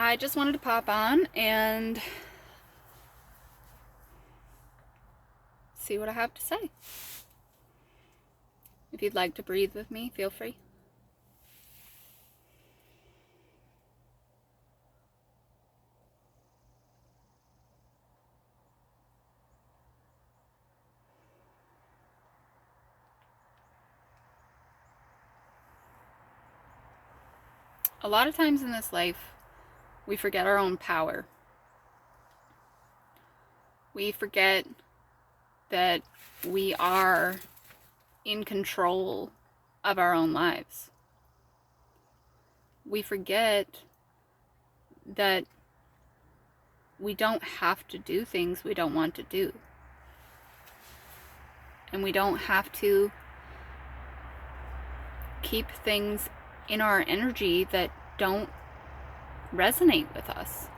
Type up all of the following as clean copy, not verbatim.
I just wanted to pop on and see what I have to say. If you'd like to breathe with me, feel free. A lot of times in this life, we forget our own power. We forget that we are in control of our own lives. We forget that we don't have to do things we don't want to do. And we don't have to keep things in our energy that don't resonate with us.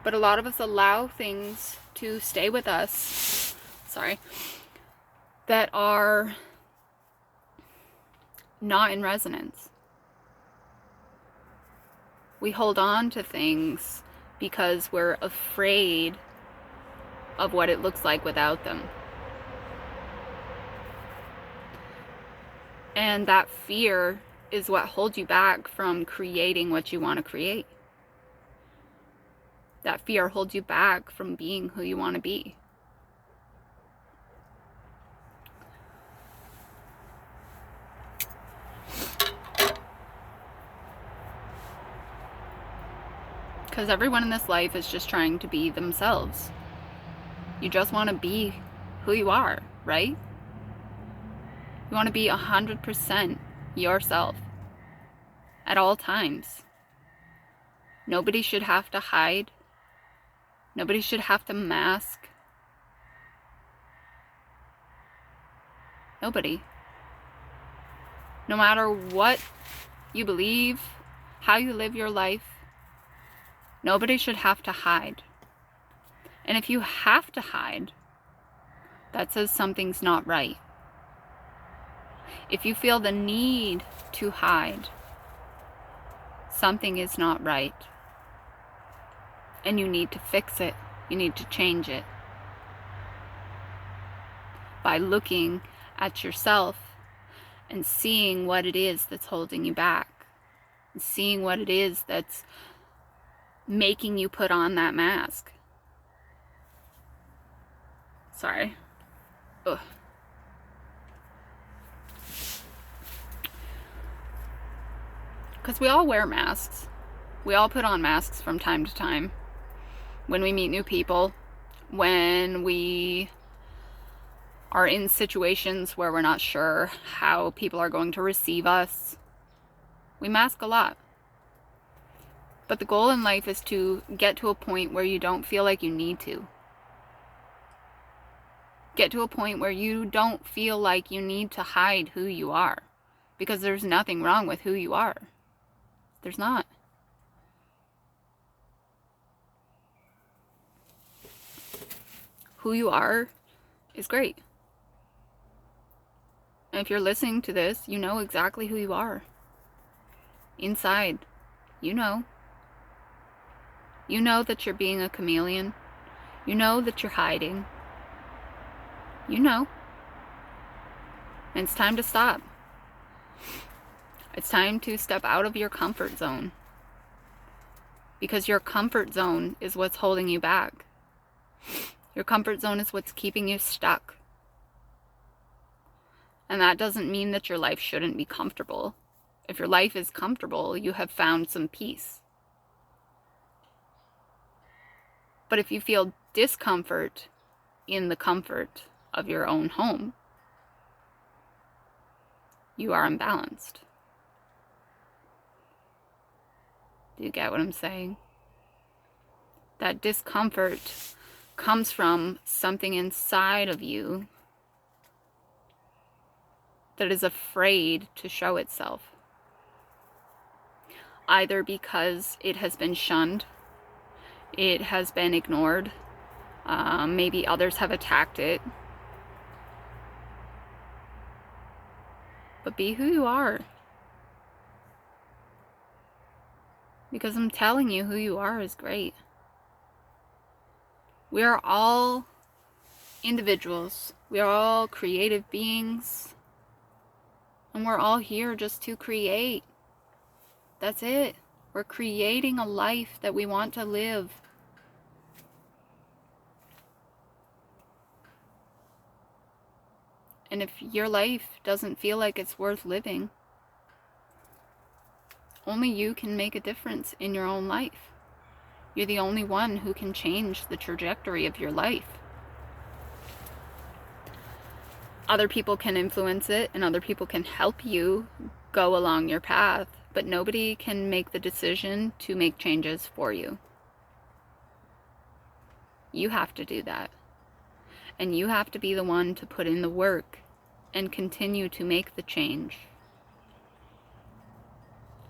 But a lot of us allow things to stay with us, that are not in resonance. We hold on to things because we're afraid of what it looks like without them. And that fear is what holds you back from creating what you want to create. That fear holds you back from being who you want to be. Because everyone in this life is just trying to be themselves. You just want to be who you are, right? You want to be 100% yourself at all times. Nobody should have to hide. Nobody should have to mask. Nobody. No matter what you believe, how you live your life, nobody should have to hide. And if you have to hide, that says something's not right. If you feel the need to hide, something is not right. And you need to fix it. You need to change it. By looking at yourself and seeing what it is that's holding you back. And seeing what it is that's making you put on that mask. Sorry. Ugh. Because we all wear masks. We all put on masks from time to time. When we meet new people, when we are in situations where we're not sure how people are going to receive us, we mask a lot. But the goal in life is to get to a point where you don't feel like you need to. Get to a point where you don't feel like you need to hide who you are. Because there's nothing wrong with who you are. There's not. Who you are is great. And if you're listening to this, you know exactly who you are. Inside, you know. You know that you're being a chameleon. You know that you're hiding. You know. And it's time to stop. It's time to step out of your comfort zone. Because your comfort zone is what's holding you back. Your comfort zone is what's keeping you stuck. And that doesn't mean that your life shouldn't be comfortable. If your life is comfortable, you have found some peace. But if you feel discomfort in the comfort of your own home, you are imbalanced. Do you get what I'm saying? That discomfort comes from something inside of you that is afraid to show itself. Either because it has been shunned, it has been ignored, maybe others have attacked it. But be who you are. Because I'm telling you, who you are is great. We are all individuals. We are all creative beings. And we're all here just to create. That's it. We're creating a life that we want to live. And if your life doesn't feel like it's worth living, only you can make a difference in your own life. You're the only one who can change the trajectory of your life. Other people can influence it, and other people can help you go along your path, but nobody can make the decision to make changes for you. You have to do that. And you have to be the one to put in the work and continue to make the change.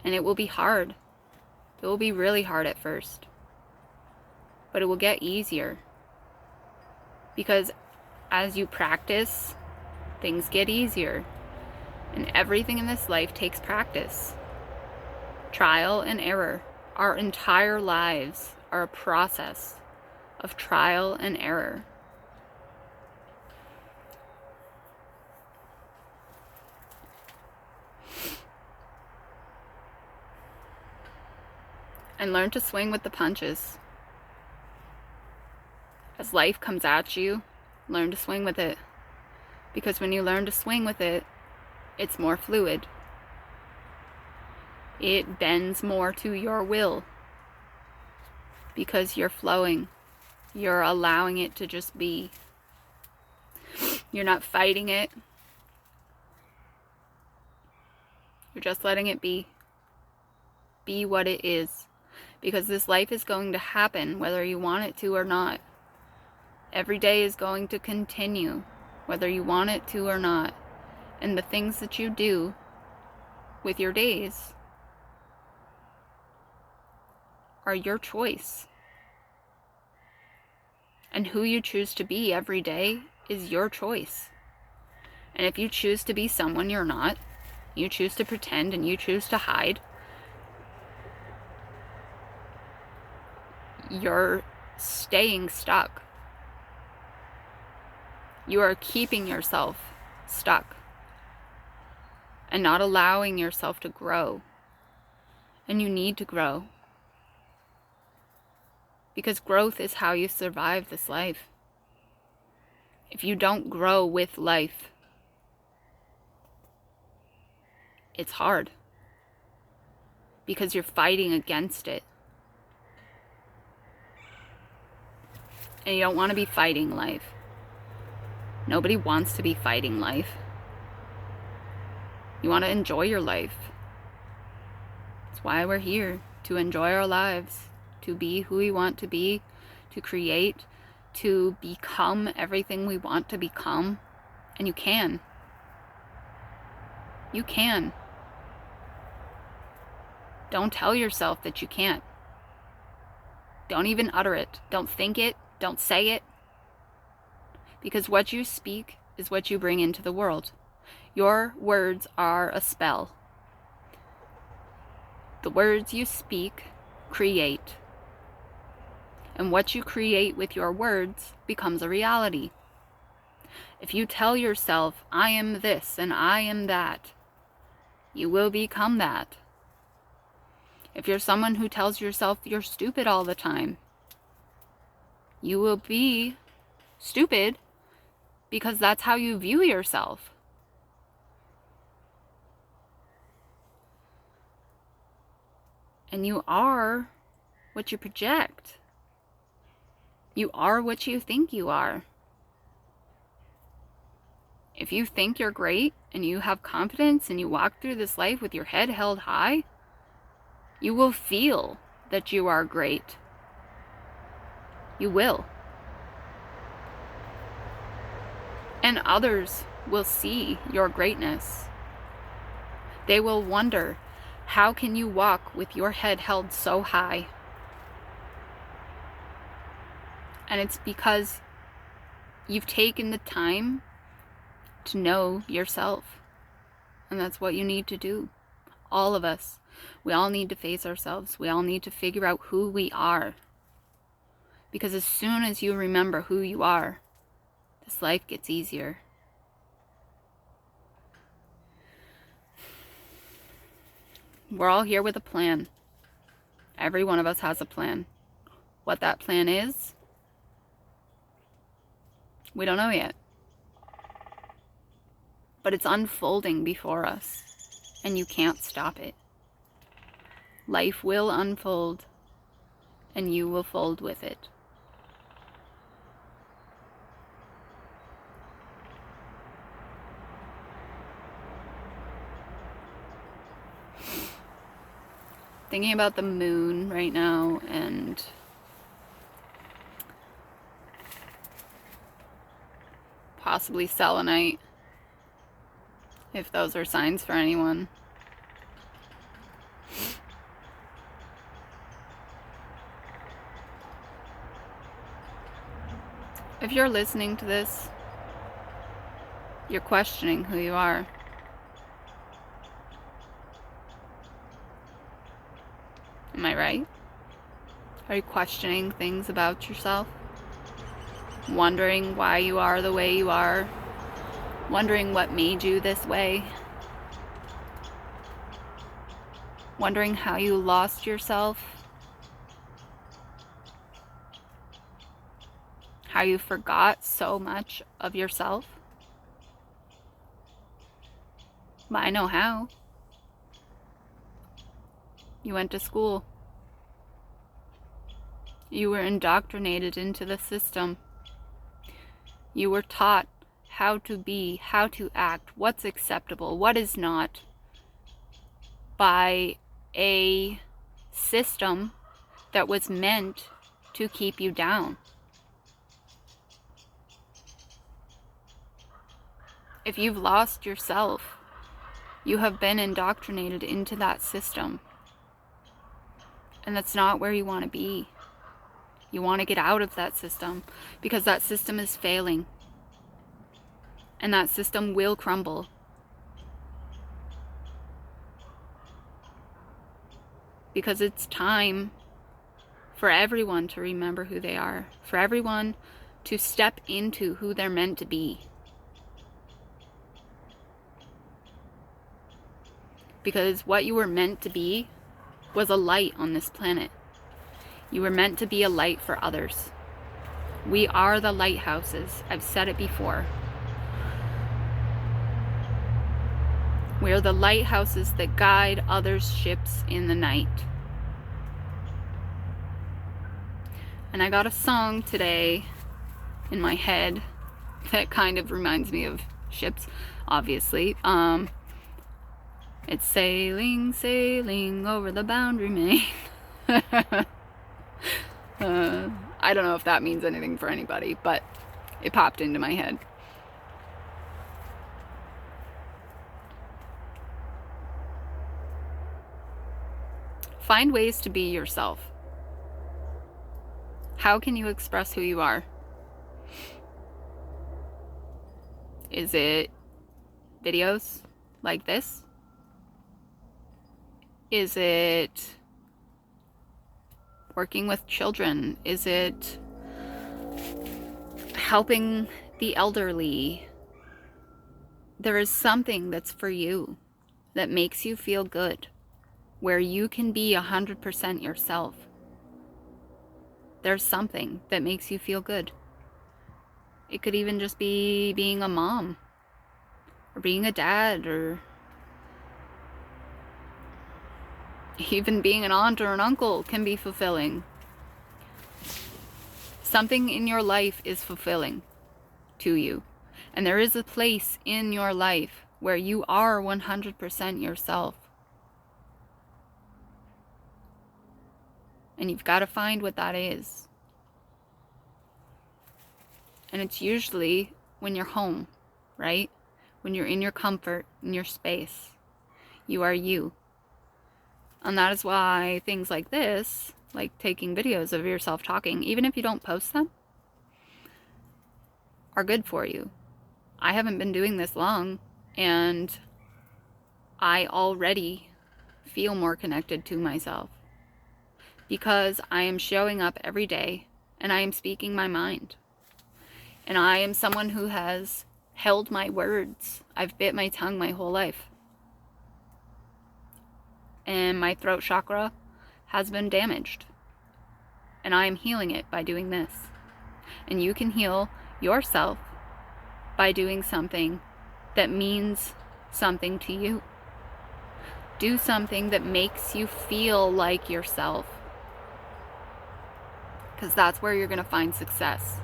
And it will be hard. It will be really hard at first. But it will get easier. Because as you practice, things get easier. And everything in this life takes practice. Trial and error. Our entire lives are a process of trial and error. And learn to swing with the punches. As life comes at you, learn to swing with it. Because when you learn to swing with it, it's more fluid. It bends more to your will. Because you're flowing. You're allowing it to just be. You're not fighting it. You're just letting it be. Be what it is. Because this life is going to happen whether you want it to or not. Every day is going to continue whether you want it to or not. And the things that you do with your days are your choice. And who you choose to be every day is your choice. And if you choose to be someone you're not, you choose to pretend and you choose to hide, you're staying stuck. You are keeping yourself stuck and not allowing yourself to grow. And you need to grow. Because growth is how you survive this life. If you don't grow with life, it's hard. Because you're fighting against it. And you don't want to be fighting life. Nobody wants to be fighting life. You want to enjoy your life. That's why we're here, to enjoy our lives, to be who we want to be, to create, to become everything we want to become. And you can. You can. Don't tell yourself that you can't. Don't even utter it. Don't think it. Don't say it. Because what you speak is what you bring into the world. Your words are a spell. The words you speak create. And what you create with your words becomes a reality. If you tell yourself, I am this and I am that, you will become that. If you're someone who tells yourself you're stupid all the time, you will be stupid because that's how you view yourself. And you are what you project. You are what you think you are. If you think you're great and you have confidence and you walk through this life with your head held high, you will feel that you are great. You will. And others will see your greatness. They will wonder, how can you walk with your head held so high? And it's because you've taken the time to know yourself. And that's what you need to do. All of us. We all need to face ourselves. We all need to figure out who we are. Because as soon as you remember who you are, this life gets easier. We're all here with a plan. Every one of us has a plan. What that plan is, we don't know yet. But it's unfolding before us, and you can't stop it. Life will unfold, and you will fold with it. Thinking about the moon right now and possibly selenite, if those are signs for anyone. If you're listening to this, you're questioning who you are. Am I right? Are you questioning things about yourself? Wondering why you are the way you are? Wondering what made you this way? Wondering how you lost yourself? How you forgot so much of yourself? But I know how. You went to school. You were indoctrinated into the system. You were taught how to be, how to act, what's acceptable, what is not, by a system that was meant to keep you down. If you've lost yourself, you have been indoctrinated into that system. And that's not where you want to be. You want to get out of that system because that system is failing. And that system will crumble. Because it's time for everyone to remember who they are. For everyone to step into who they're meant to be. Because what you were meant to be was a light on this planet. You were meant to be a light for others. We are the lighthouses. I've said it before. We are the lighthouses that guide others' ships in the night. And I got a song today in my head that kind of reminds me of ships, obviously. It's sailing, sailing over the boundary main. I don't know if that means anything for anybody, but it popped into my head. Find ways to be yourself. How can you express who you are? Is it videos like this? Is it working with children? Is it helping the elderly? There is something that's for you that makes you feel good, where you can be 100% yourself. There's something that makes you feel good. It could even just be being a mom, or being a dad, or even being an aunt or an uncle can be fulfilling. Something in your life is fulfilling to you. And there is a place in your life where you are 100% yourself. And you've got to find what that is. And it's usually when you're home, right? When you're in your comfort, in your space. You are you. And that is why things like this, like taking videos of yourself talking, even if you don't post them, are good for you. I haven't been doing this long, and I already feel more connected to myself. Because I am showing up every day and I am speaking my mind. And I am someone who has held my words. I've bit my tongue my whole life. And my throat chakra has been damaged. And I am healing it by doing this. And you can heal yourself by doing something that means something to you. Do something that makes you feel like yourself. Because that's where you're going to find success.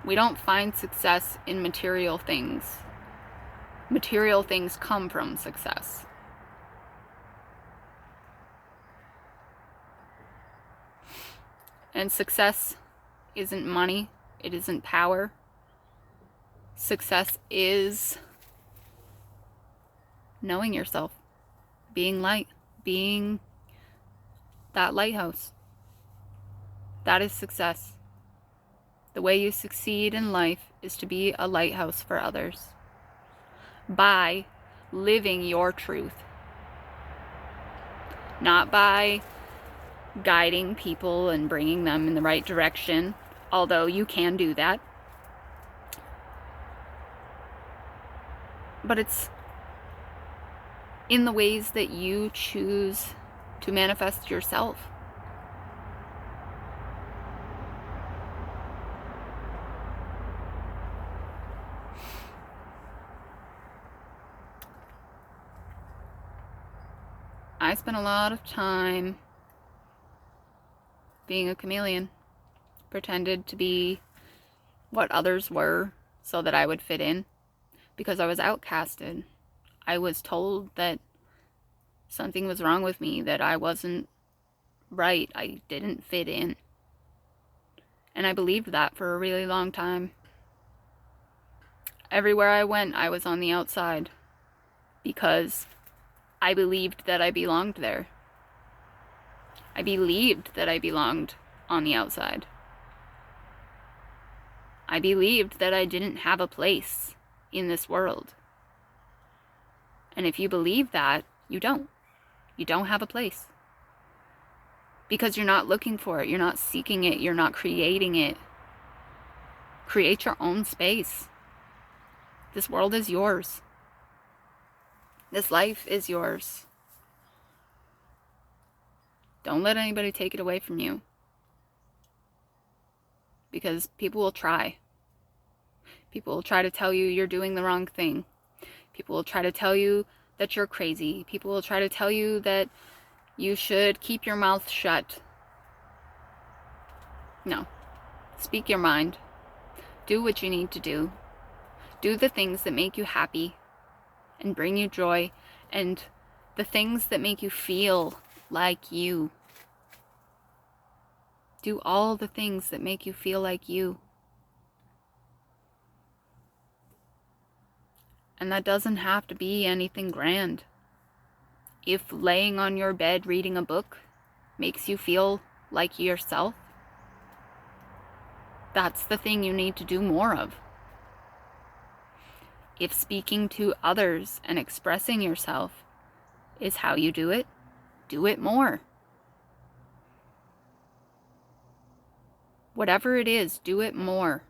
We don't find success in material things. Material things come from success. And success isn't money. It isn't power. Success is knowing yourself. Being light. Being that lighthouse. That is success. The way you succeed in life is to be a lighthouse for others. By living your truth. Not by guiding people and bringing them in the right direction, although you can do that. But it's in the ways that you choose to manifest yourself. I spent a lot of time being a chameleon. Pretended to be what others were so that I would fit in. Because I was outcasted. I was told that something was wrong with me, that I wasn't right, I didn't fit in. And I believed that for a really long time. Everywhere I went, I was on the outside. Because I believed that I belonged there. I believed that I belonged on the outside. I believed that I didn't have a place in this world. And if you believe that, you don't. You don't have a place. Because you're not looking for it. You're not seeking it. You're not creating it. Create your own space. This world is yours. This life is yours. Don't let anybody take it away from you. Because people will try. People will try to tell you you're doing the wrong thing. People will try to tell you that you're crazy. People will try to tell you that you should keep your mouth shut. No. Speak your mind. Do what you need to do. Do the things that make you happy and bring you joy, and the things that make you feel like you. Do all the things that make you feel like you. And that doesn't have to be anything grand. If laying on your bed reading a book makes you feel like yourself, that's the thing you need to do more of. If speaking to others and expressing yourself is how you do it more. Whatever it is, do it more.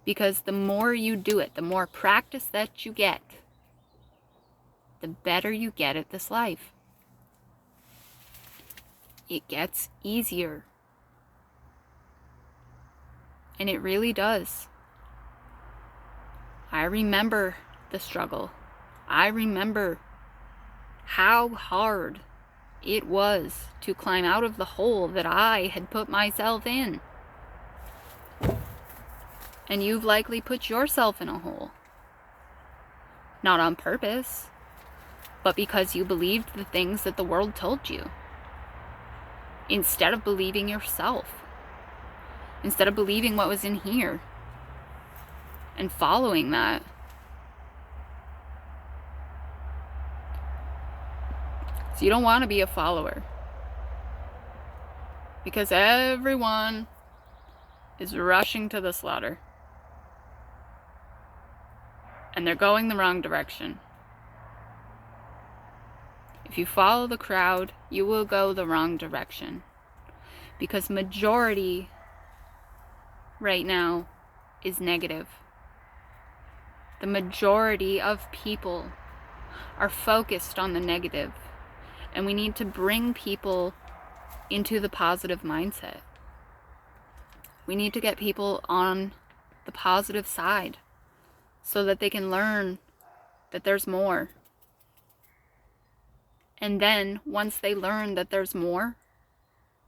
Because the more you do it, the more practice that you get, the better you get at this life. It gets easier. And it really does. I remember the struggle. I remember how hard it was to climb out of the hole that I had put myself in. And you've likely put yourself in a hole. Not on purpose, but because you believed the things that the world told you. Instead of believing yourself. Instead of believing what was in here. And following that. So you don't want to be a follower. Because everyone is rushing to the slaughter. and they're going the wrong direction. If you follow the crowd, you will go the wrong direction. Because majority right now is negative. The majority of people are focused on the negative, and we need to bring people into the positive mindset. We need to get people on the positive side so that they can learn that there's more. And then once they learn that there's more,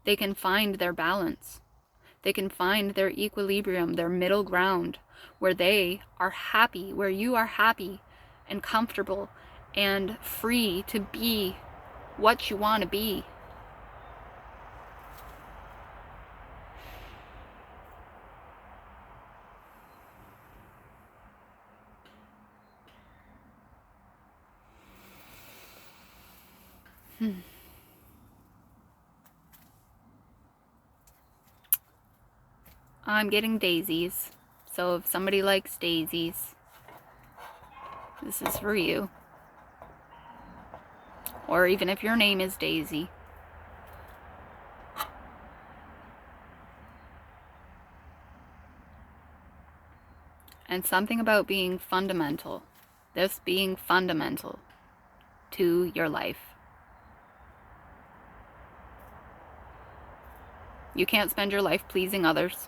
they can find their balance. They can find their equilibrium, their middle ground, where they are happy, where you are happy and comfortable and free to be what you want to be. I'm getting daisies, so if somebody likes daisies, this is for you. Or even if your name is Daisy. And something about being fundamental. This being fundamental to your life. You can't spend your life pleasing others.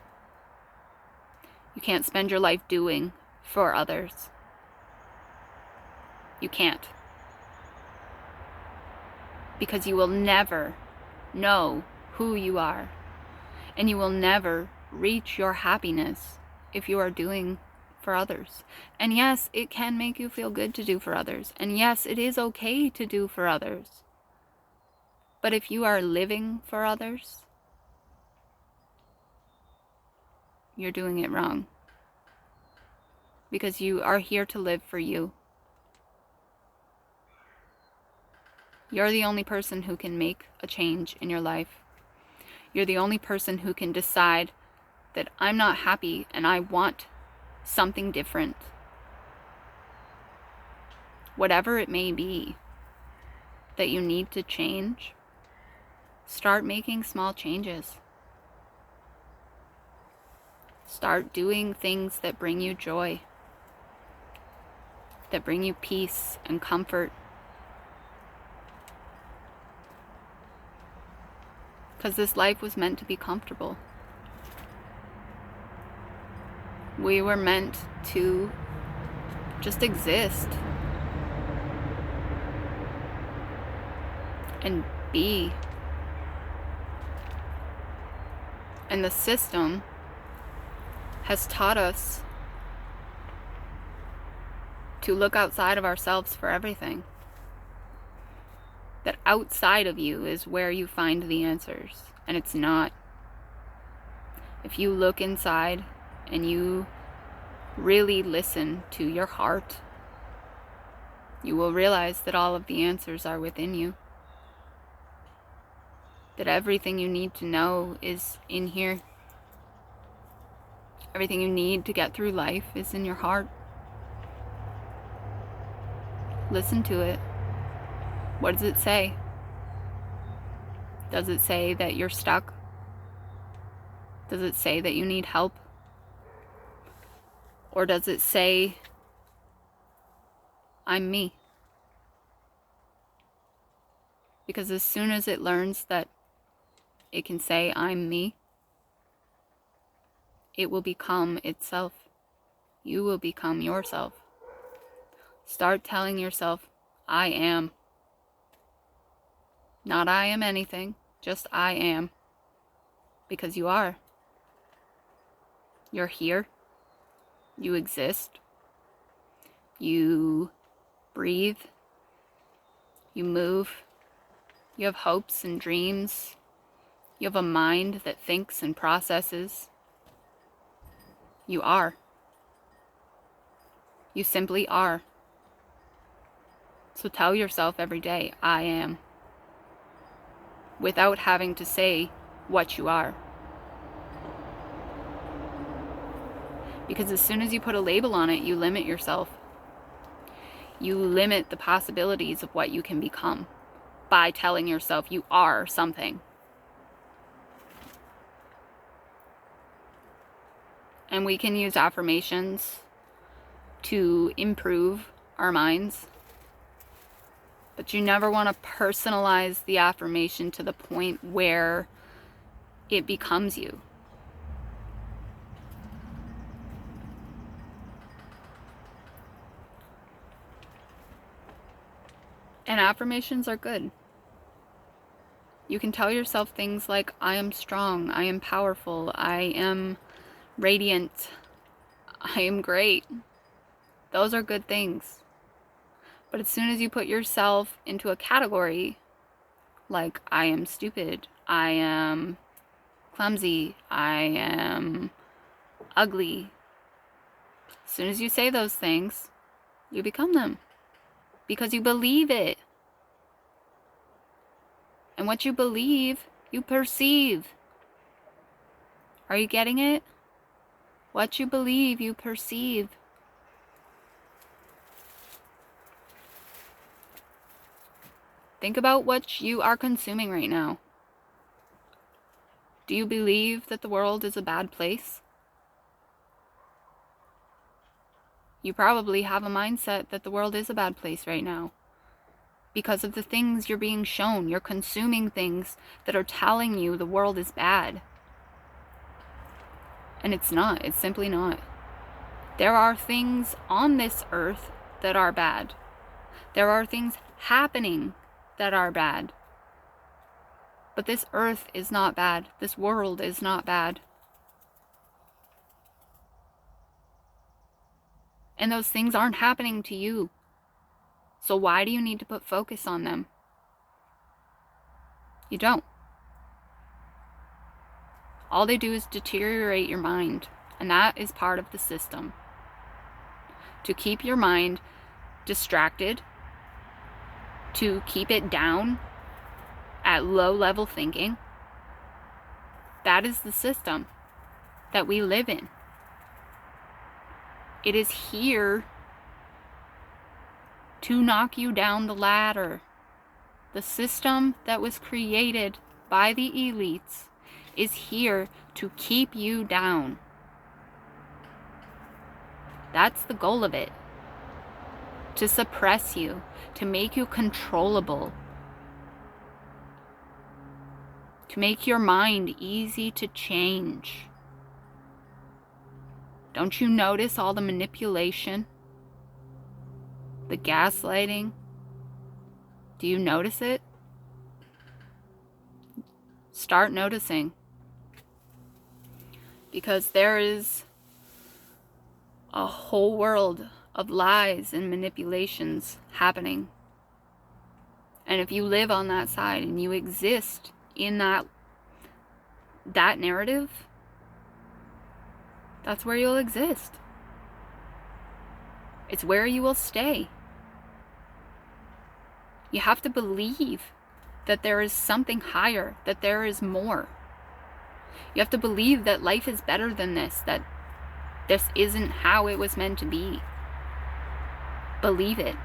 You can't spend your life doing for others. You can't. Because you will never know who you are. And you will never reach your happiness if you are doing for others. And yes, it can make you feel good to do for others. And yes, it is okay to do for others. But if you are living for others, you're doing it wrong. Because you are here to live for you. You're the only person who can make a change in your life. You're the only person who can decide that I'm not happy and I want something different. Whatever it may be that you need to change, start making small changes. Start doing things that bring you joy, that bring you peace and comfort. Because this life was meant to be comfortable. We were meant to just exist and be. And the system has taught us to look outside of ourselves for everything. That outside of you is where you find the answers, and it's not. If you look inside and you really listen to your heart, you will realize that all of the answers are within you. That everything you need to know is in here. Everything you need to get through life is in your heart. Listen to it. What does it say? Does it say that you're stuck? Does it say that you need help? Or does it say, I'm me? Because as soon as it learns that it can say, I'm me, it will become itself. You will become yourself. Start telling yourself, I am. Not I am anything, just I am. Because you are. You're here. You exist. You breathe. You move. You have hopes and dreams. You have a mind that thinks and processes. You are. You simply are. So tell yourself every day, I am. Without having to say what you are. Because as soon as you put a label on it, you limit yourself. You limit the possibilities of what you can become by telling yourself you are something. And we can use affirmations to improve our minds. But you never want to personalize the affirmation to the point where it becomes you. And affirmations are good. You can tell yourself things like, I am strong, I am powerful, I am radiant, I am great. Those are good things. But as soon as you put yourself into a category, like I am stupid, I am clumsy, I am ugly, as soon as you say those things, you become them. Because you believe it. And what you believe, you perceive. Are you getting it? What you believe, you perceive. Think about what you are consuming right now. Do you believe that the world is a bad place? You probably have a mindset that the world is a bad place right now. Because of the things you're being shown. You're consuming things that are telling you the world is bad. And it's not. It's simply not. There are things on this earth that are bad. There are things happening that are bad. But this earth is not bad. This world is not bad. And those things aren't happening to you. So why do you need to put focus on them? You don't. All they do is deteriorate your mind. And that is part of the system. To keep your mind distracted, to keep it down at low level thinking. That is the system that we live in. It is here to knock you down the ladder. The system that was created by the elites is here to keep you down. That's the goal of it. To suppress you, to make you controllable, to make your mind easy to change. Don't you notice all the manipulation? The gaslighting? Do you notice it? Start noticing. Because there is a whole world of lies and manipulations happening. And if you live on that side and you exist in that narrative, that's where you'll exist. It's where you will stay. You have to believe that there is something higher, that there is more. You have to believe that life is better than this, that this isn't how it was meant to be. Believe it.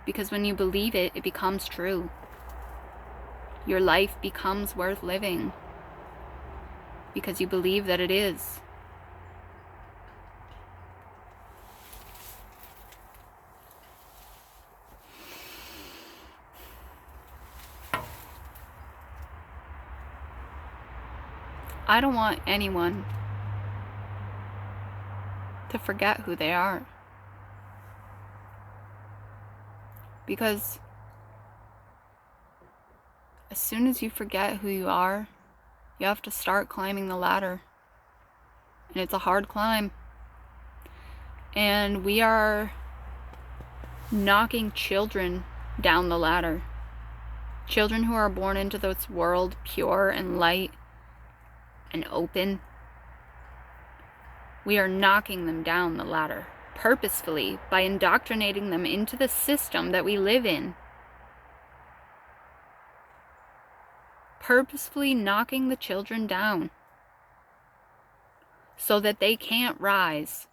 Because when you believe it, it becomes true. Your life becomes worth living. Because you believe that it is. I don't want anyone to forget who they are. Because as soon as you forget who you are, you have to start climbing the ladder. And it's a hard climb. And we are knocking children down the ladder. Children who are born into this world pure and light and open. We are knocking them down the ladder purposefully by indoctrinating them into the system that we live in. Purposefully knocking the children down so that they can't rise,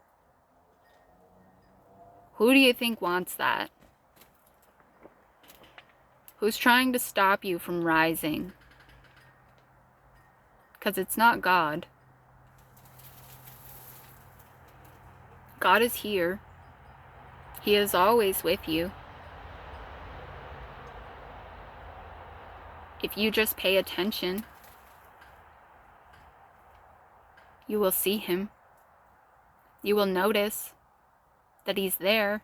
Who do you think wants that? Who's trying to stop you from rising? Because it's not God. God is here. He is always with you. If you just pay attention, you will see him. You will notice that he's there.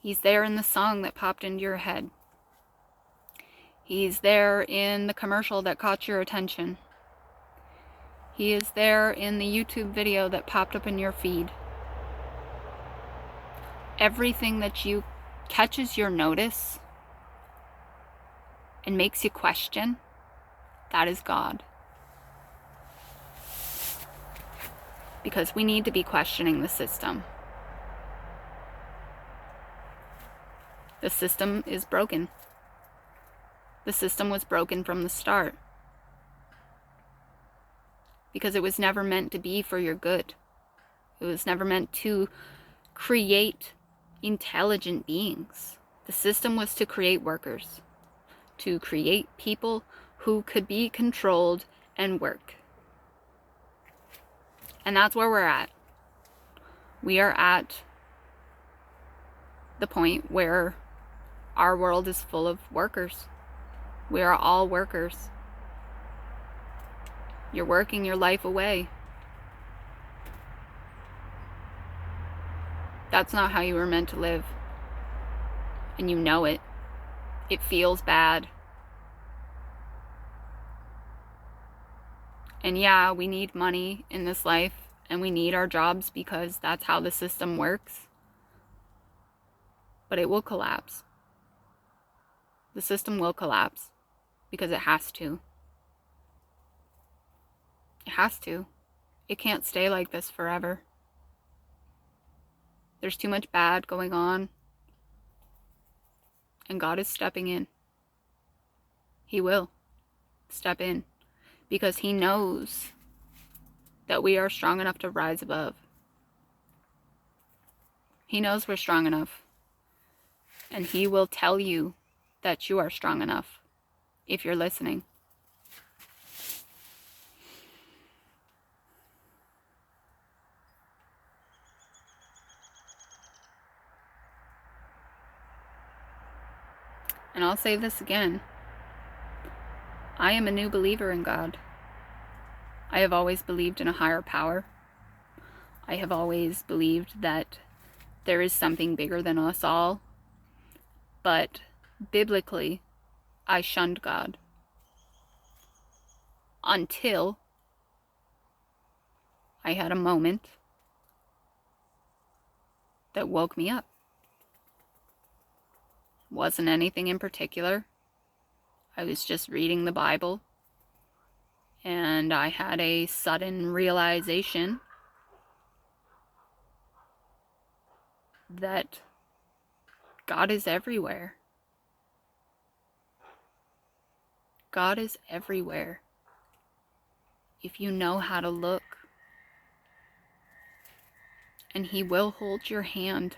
He's there in the song that popped into your head. He's there in the commercial that caught your attention. He is there in the YouTube video that popped up in your feed. Everything that you catches your notice and makes you question, that is God. Because we need to be questioning the system. The system is broken. The system was broken from the start. Because it was never meant to be for your good. It was never meant to create intelligent beings. The system was to create workers. To create people who could be controlled and work. And that's where we're at. We are at the point where our world is full of workers. We are all workers. You're working your life away. That's not how you were meant to live. And you know it. It feels bad. And yeah, we need money in this life, and we need our jobs because that's how the system works. But it will collapse. The system will collapse because it has to. It has to. It can't stay like this forever. There's too much bad going on. And God is stepping in. He will step in because he knows that we are strong enough to rise above. He knows we're strong enough. And he will tell you that you are strong enough if you're listening. And I'll say this again. I am a new believer in God. I have always believed in a higher power. I have always believed that there is something bigger than us all. But biblically, I shunned God. Until I had a moment that woke me up. Wasn't anything in particular. I was just reading the Bible, and I had a sudden realization that God is everywhere. God is everywhere. If you know how to look. And he will hold your hand.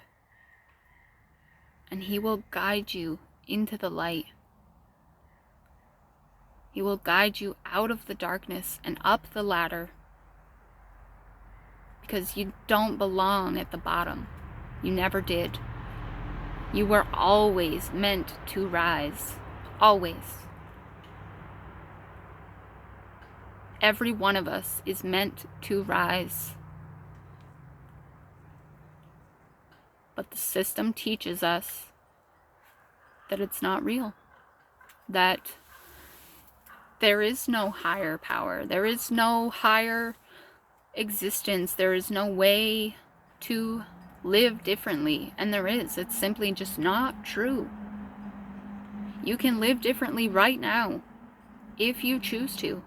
And he will guide you into the light. He will guide you out of the darkness and up the ladder. Because you don't belong at the bottom. You never did. You were always meant to rise. Always. Every one of us is meant to rise. But the system teaches us that it's not real. That there is no higher power. There is no higher existence. There is no way to live differently. And there is. It's simply just not true. You can live differently right now if you choose to.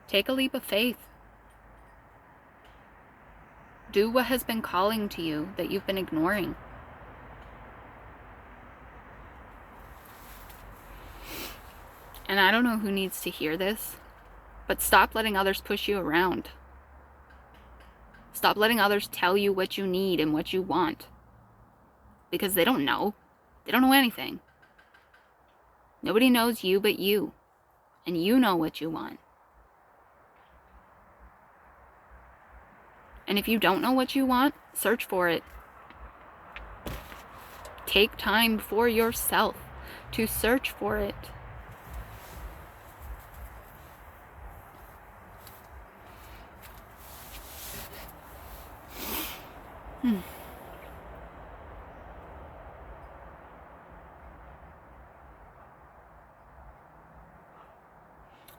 Take a leap of faith. Do what has been calling to you that you've been ignoring. And I don't know who needs to hear this, But stop letting others push you around. Stop letting others tell you what you need and what you want. Because they don't know. They don't know anything. Nobody knows you but you. And you know what you want. And if you don't know what you want, search for it. Take time for yourself to search for it.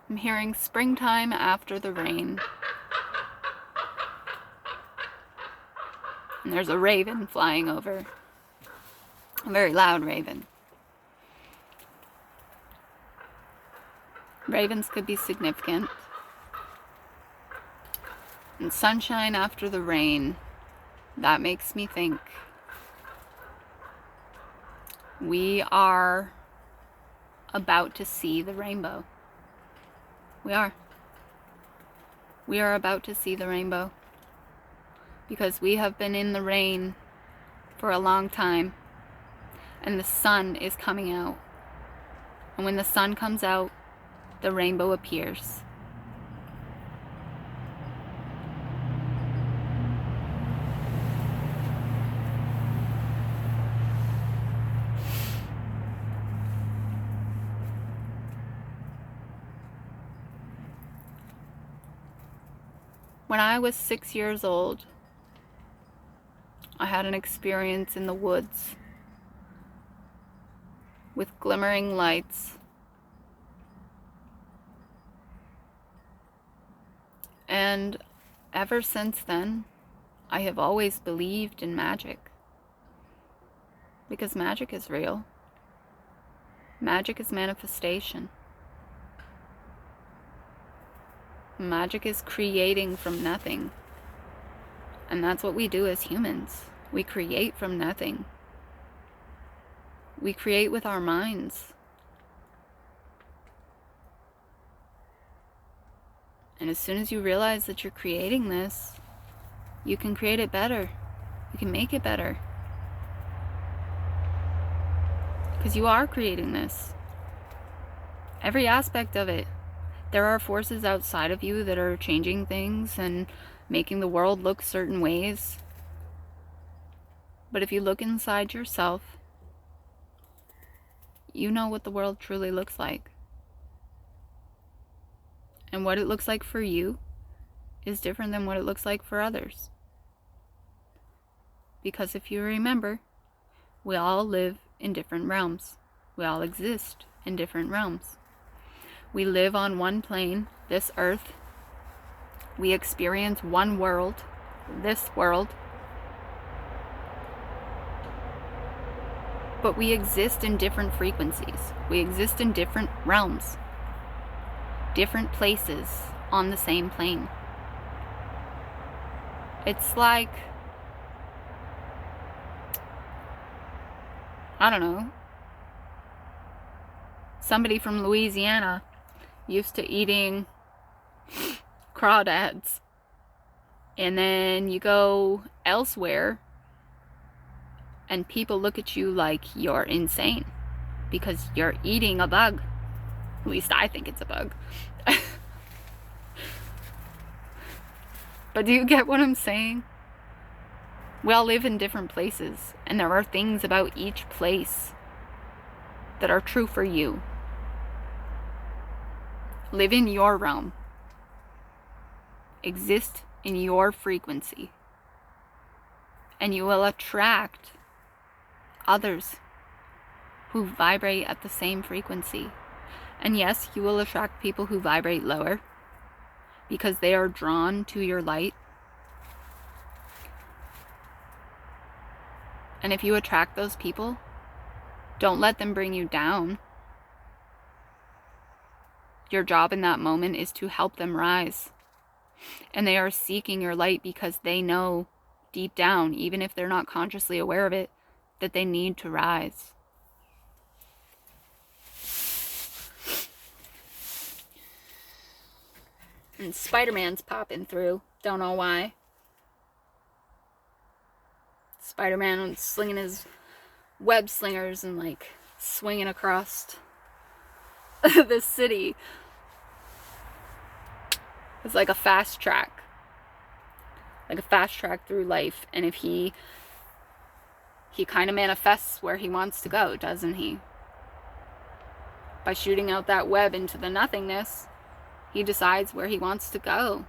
I'm hearing springtime after the rain. And there's a raven flying over. A very loud raven. Ravens could be significant. And sunshine after the rain. That makes me think we are about to see the rainbow. We are. We are about to see the rainbow. Because we have been in the rain for a long time. And the sun is coming out. And when the sun comes out, the rainbow appears. When I was 6 years old, I had an experience in the woods with glimmering lights. And ever since then, I have always believed in magic. Because magic is real. Magic is manifestation. Magic is creating from nothing. And that's what we do as humans. We create from nothing. We create with our minds. And as soon as you realize that you're creating this, you can create it better. You can make it better. Because you are creating this. Every aspect of it. There are forces outside of you that are changing things and making the world look certain ways. But if you look inside yourself, you know what the world truly looks like. And what it looks like for you is different than what it looks like for others. Because if you remember, we all live in different realms. We all exist in different realms. We live on one plane, this earth. We experience one world, this world. But we exist in different frequencies. We exist in different realms. Different places on the same plane. It's like, I don't know, somebody from Louisiana used to eating crawdads, and then you go elsewhere and people look at you like you're insane because you're eating a bug. At least I think it's a bug. But do you get what I'm saying? We all live in different places, and there are things about each place that are true for you. Live in your realm. Exist in your frequency. And you will attract others who vibrate at the same frequency. And yes, you will attract people who vibrate lower because they are drawn to your light. And if you attract those people, don't let them bring you down. Your job in that moment is to help them rise. And they are seeking your light because they know deep down, even if they're not consciously aware of it, that they need to rise. And Spider-Man's popping through. Don't know why. Spider-Man slinging his web slingers and like swinging across the city. It's like a fast track. Like a fast track through life. And if he kind of manifests where he wants to go, doesn't he? By shooting out that web into the nothingness, he decides where he wants to go.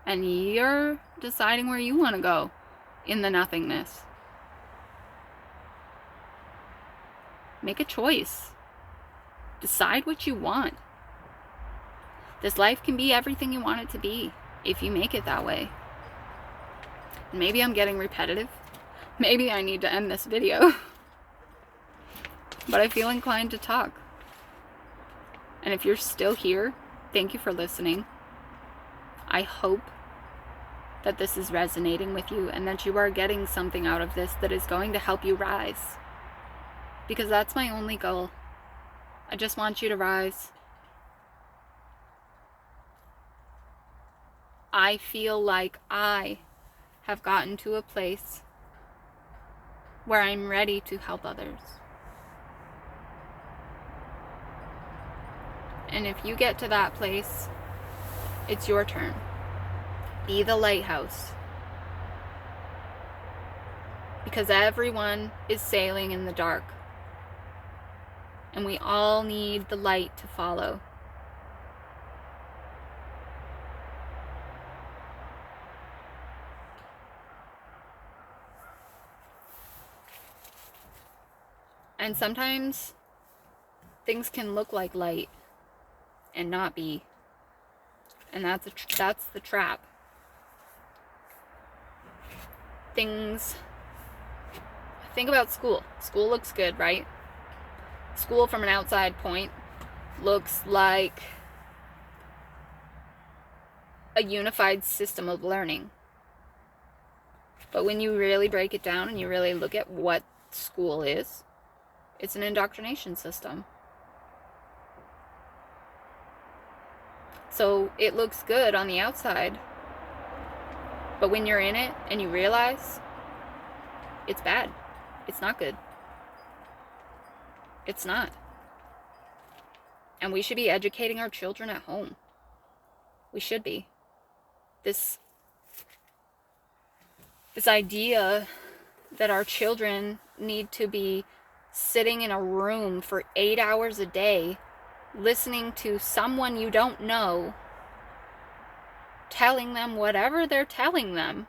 And you're deciding where you want to go in the nothingness. Make a choice. Decide what you want. This life can be everything you want it to be if you make it that way. And maybe I'm getting repetitive. Maybe I need to end this video. But I feel inclined to talk. And if you're still here, thank you for listening. I hope that this is resonating with you and that you are getting something out of this that is going to help you rise. Because that's my only goal. I just want you to rise. I feel like I have gotten to a place where I'm ready to help others. And if you get to that place, it's your turn. Be the lighthouse. Because everyone is sailing in the dark. And we all need the light to follow. And sometimes things can look like light and not be. And that's the trap. Think about school. School looks good, right? School from an outside point looks like a unified system of learning. But when you really break it down and you really look at what school is, it's an indoctrination system. So it looks good on the outside, but when you're in it and you realize it's bad, it's not good. It's not. And we should be educating our children at home. We should be. This idea that our children need to be sitting in a room for 8 hours a day listening to someone you don't know telling them whatever they're telling them,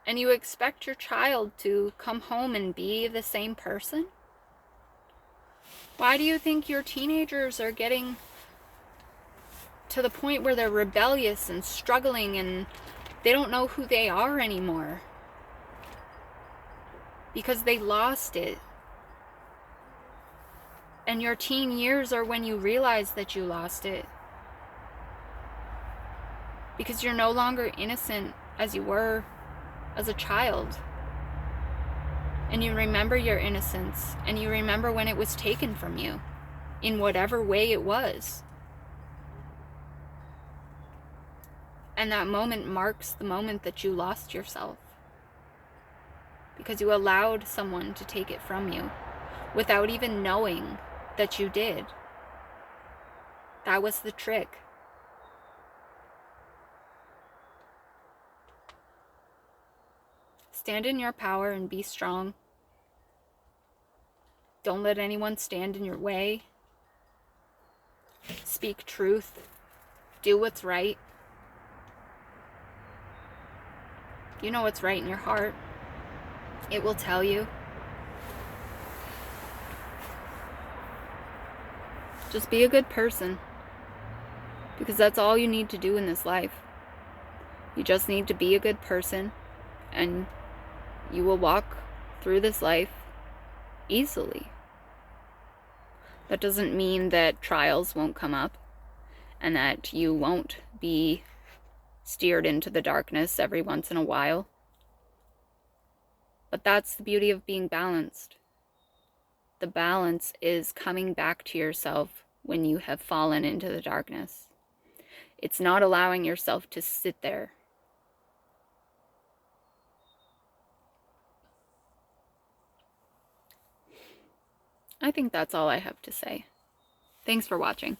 and you expect your child to come home and be the same person? Why do you think your teenagers are getting to the point where they're rebellious and struggling and they don't know who they are anymore? Because they lost it. And your teen years are when you realize that you lost it. Because you're no longer innocent as you were as a child. And you remember your innocence. And you remember when it was taken from you. In whatever way it was. And that moment marks the moment that you lost yourself. Because you allowed someone to take it from you without even knowing that you did. That was the trick. Stand in your power and be strong. Don't let anyone stand in your way. Speak truth. Do what's right. You know what's right in your heart. It will tell you. Just be a good person. Because that's all you need to do in this life. You just need to be a good person. And you will walk through this life easily. That doesn't mean that trials won't come up. And that you won't be steered into the darkness every once in a while. But that's the beauty of being balanced. The balance is coming back to yourself when you have fallen into the darkness. It's not allowing yourself to sit there. I think that's all I have to say. Thanks for watching.